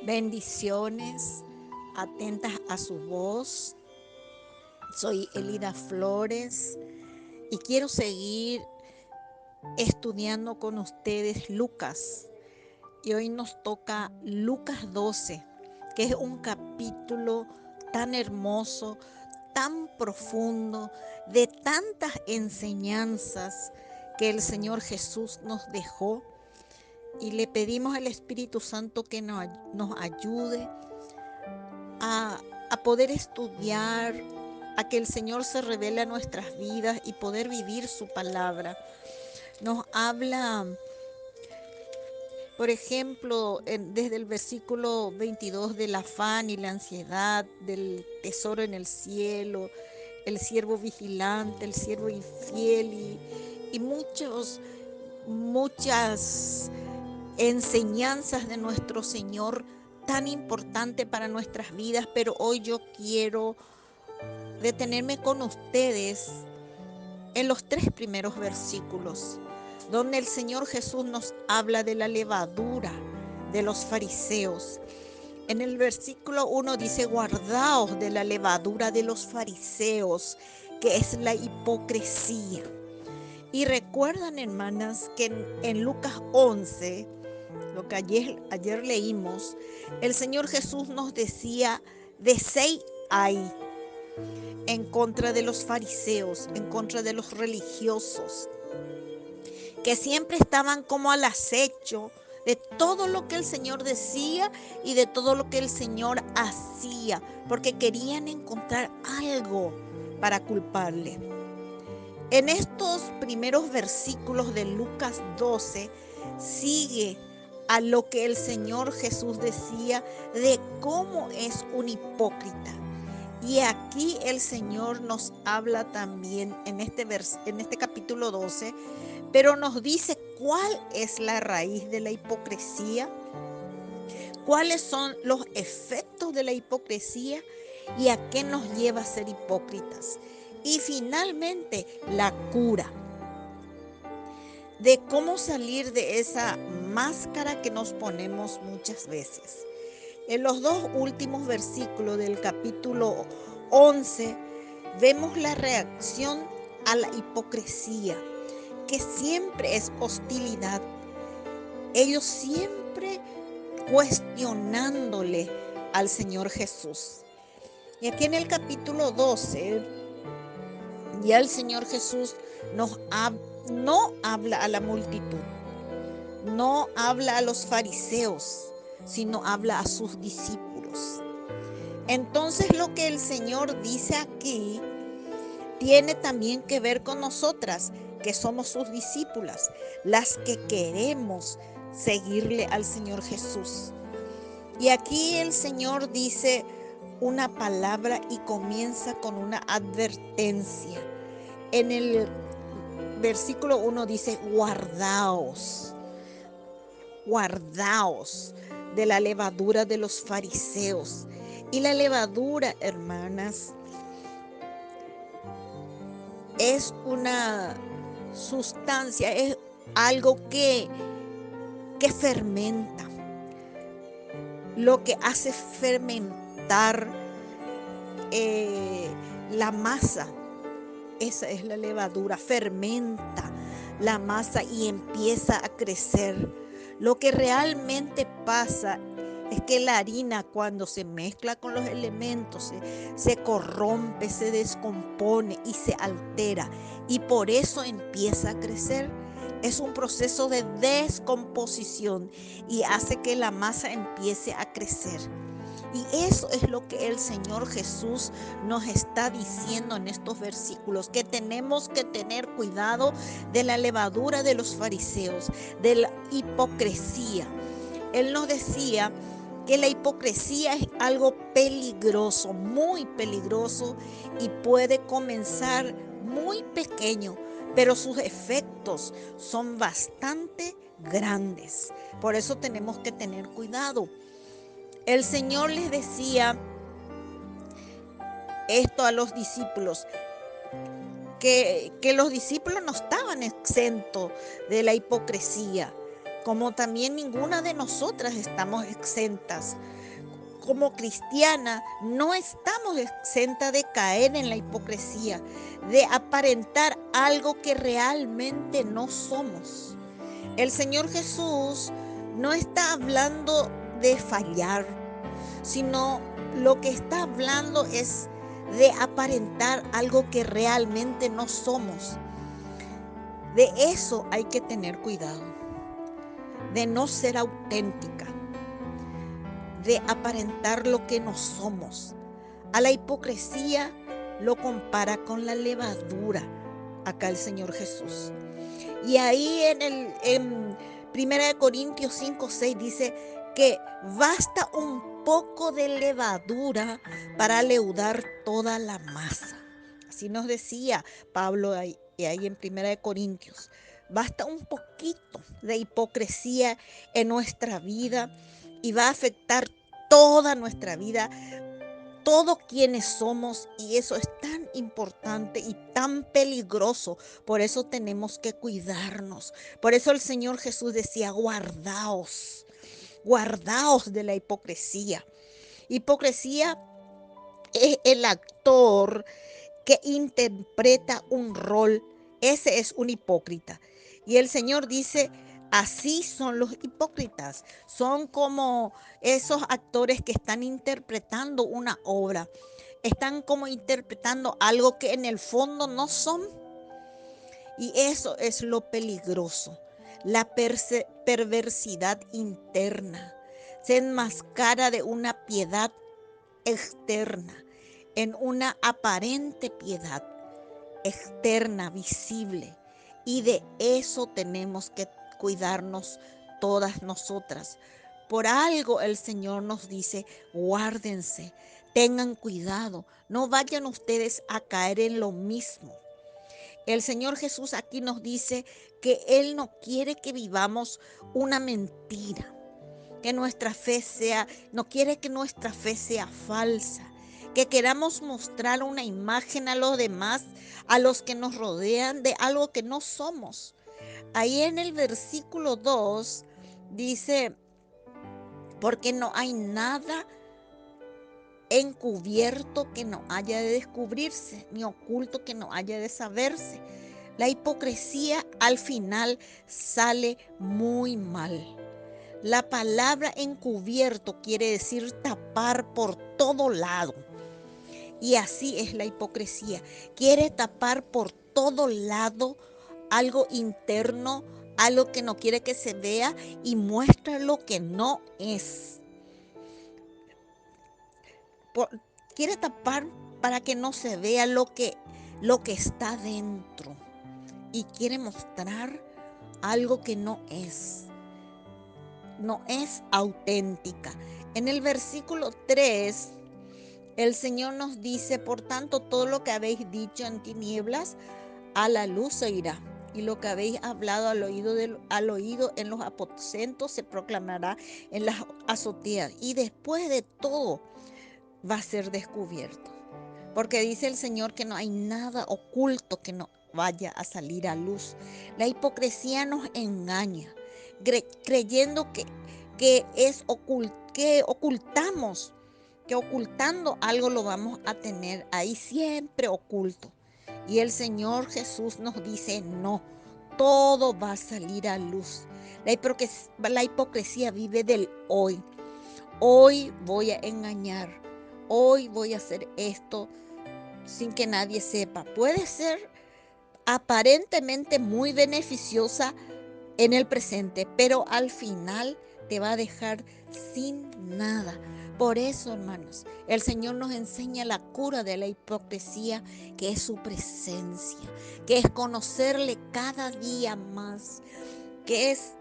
Bendiciones, atentas a su voz. Soy Elida Flores y quiero seguir estudiando con ustedes Lucas. Y hoy nos toca Lucas 12, que es un capítulo tan hermoso, tan profundo, de tantas enseñanzas que el Señor Jesús nos dejó. Y le pedimos al Espíritu Santo que nos ayude a, poder estudiar, a que el Señor se revele a nuestras vidas y poder vivir su palabra. Nos habla, por ejemplo, desde el versículo 22 del afán y la ansiedad, del tesoro en el cielo, el siervo vigilante, el siervo infiel y muchas enseñanzas de nuestro Señor tan importante para nuestras vidas, pero hoy yo quiero detenerme con ustedes en los 3 primeros versículos, donde el Señor Jesús nos habla de la levadura de los fariseos. En el versículo 1 dice: guardaos de la levadura de los fariseos, que es la hipocresía. Y recuerdan, hermanas, que en Lucas 11, lo que ayer leímos, el Señor Jesús nos decía: de 6 hay en contra de los fariseos, en contra de los religiosos, que siempre estaban como al acecho de todo lo que el Señor decía y de todo lo que el Señor hacía, porque querían encontrar algo para culparle. En estos primeros versículos de Lucas 12 sigue a lo que el Señor Jesús decía de cómo es un hipócrita. Y aquí el Señor nos habla también en este capítulo 12, pero nos dice cuál es la raíz de la hipocresía, cuáles son los efectos de la hipocresía y a qué nos lleva a ser hipócritas. Y finalmente, la cura de cómo salir de esa máscara que nos ponemos muchas veces. En los 2 últimos versículos del capítulo 11 vemos la reacción a la hipocresía, que siempre es hostilidad. Ellos siempre cuestionándole al Señor Jesús. Y aquí en el capítulo 12, ya el Señor Jesús no habla a la multitud, no habla a los fariseos, sino habla a sus discípulos. Entonces lo que el Señor dice aquí tiene también que ver con nosotras, que somos sus discípulas, las que queremos seguirle al Señor Jesús. Y aquí el Señor dice una palabra y comienza con una advertencia. En el versículo 1 dice: guardaos, guardaos de la levadura de los fariseos. Y la levadura, hermanas, es una sustancia, es algo que fermenta, lo que hace fermentar la masa. Esa es la levadura, fermenta la masa y empieza a crecer. Lo que realmente pasa es que la harina, cuando se mezcla con los elementos, se corrompe, se descompone y se altera. Y por eso empieza a crecer. Es un proceso de descomposición y hace que la masa empiece a crecer. Y eso es lo que el Señor Jesús nos está diciendo en estos versículos, que tenemos que tener cuidado de la levadura de los fariseos, de la hipocresía. Él nos decía que la hipocresía es algo peligroso, muy peligroso, y puede comenzar muy pequeño, pero sus efectos son bastante grandes. Por eso tenemos que tener cuidado. El Señor les decía esto a los discípulos, que los discípulos no estaban exentos de la hipocresía. como también ninguna de nosotras estamos exentas. Como cristiana, no estamos exentas de caer en la hipocresía, de aparentar algo que realmente no somos. El Señor Jesús no está hablando de fallar, sino lo que está hablando es de aparentar algo que realmente no somos. De eso hay que tener cuidado, de no ser auténtica, de aparentar lo que no somos. A la hipocresía lo compara con la levadura, acá el Señor Jesús. Y ahí en 1 Corintios 5:6 dice que basta un poco de levadura para leudar toda la masa. Así nos decía Pablo ahí en 1 Corintios. Basta un poquito de hipocresía en nuestra vida y va a afectar toda nuestra vida, todos quienes somos, y eso es tan importante y tan peligroso. Por eso tenemos que cuidarnos. Por eso el Señor Jesús decía, guardaos, guardaos de la hipocresía. Hipocresía es el actor que interpreta un rol. Ese es un hipócrita. Y el Señor dice, así son los hipócritas. Son como esos actores que están interpretando una obra. Están como interpretando algo que en el fondo no son. Y eso es lo peligroso. La perversidad interna se enmascara de una piedad externa en una aparente piedad externa, visible. Y de eso tenemos que cuidarnos todas nosotras. Por algo el Señor nos dice, guárdense, tengan cuidado, no vayan ustedes a caer en lo mismo. El Señor Jesús aquí nos dice que Él no quiere que vivamos una mentira, que nuestra fe sea, no quiere que nuestra fe sea falsa, que queramos mostrar una imagen a los demás, a los que nos rodean, de algo que no somos. Ahí en el versículo 2 dice, porque no hay nada encubierto que no haya de descubrirse, ni oculto que no haya de saberse. La hipocresía al final sale muy mal. La palabra encubierto quiere decir tapar por todo lado. Y así es la hipocresía. Quiere tapar por todo lado algo interno, algo que no quiere que se vea y muestra lo que no es. Quiere tapar para que no se vea lo que está dentro. Y quiere mostrar algo que no es auténtica. En el versículo 3, el Señor nos dice, por tanto, todo lo que habéis dicho en tinieblas, a la luz se irá. Y lo que habéis hablado al oído en los aposentos se proclamará en las azoteas. Y después de todo va a ser descubierto. Porque dice el Señor que no hay nada oculto que no vaya a salir a luz. La hipocresía nos engaña, creyendo que ocultamos, que ocultando algo lo vamos a tener ahí siempre oculto. Y el Señor Jesús nos dice, no, todo va a salir a luz. La hipocresía vive del hoy. Hoy voy a engañar, hoy voy a hacer esto sin que nadie sepa. Puede ser aparentemente muy beneficiosa en el presente, pero al final te va a dejar sin nada. Por eso, hermanos, el Señor nos enseña la cura de la hipocresía, que es su presencia, que es conocerle cada día más, que es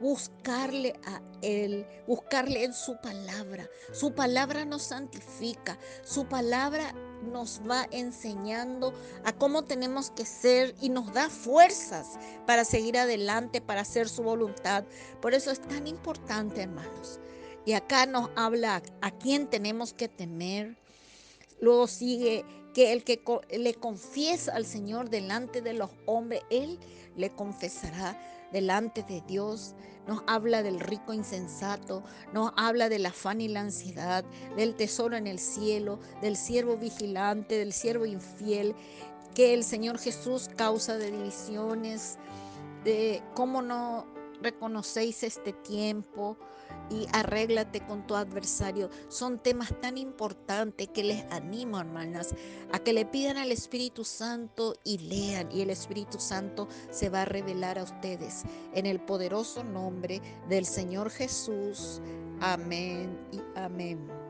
buscarle a Él, buscarle en su palabra. Su palabra nos santifica, su palabra nos va enseñando a cómo tenemos que ser y nos da fuerzas para seguir adelante, para hacer su voluntad. Por eso es tan importante, hermanos. Y acá nos habla a quién tenemos que temer. Luego sigue que el que le confiesa al Señor delante de los hombres, Él le confesará delante de Dios. Nos habla del rico insensato, nos habla del afán y la ansiedad, del tesoro en el cielo, del siervo vigilante, del siervo infiel, que el Señor Jesús causa de divisiones, de cómo no reconocéis este tiempo y arréglate con tu adversario. Son temas tan importantes que les animo, hermanas, a que le pidan al Espíritu Santo y lean, y el Espíritu Santo se va a revelar a ustedes en el poderoso nombre del Señor Jesús. Amén y amén.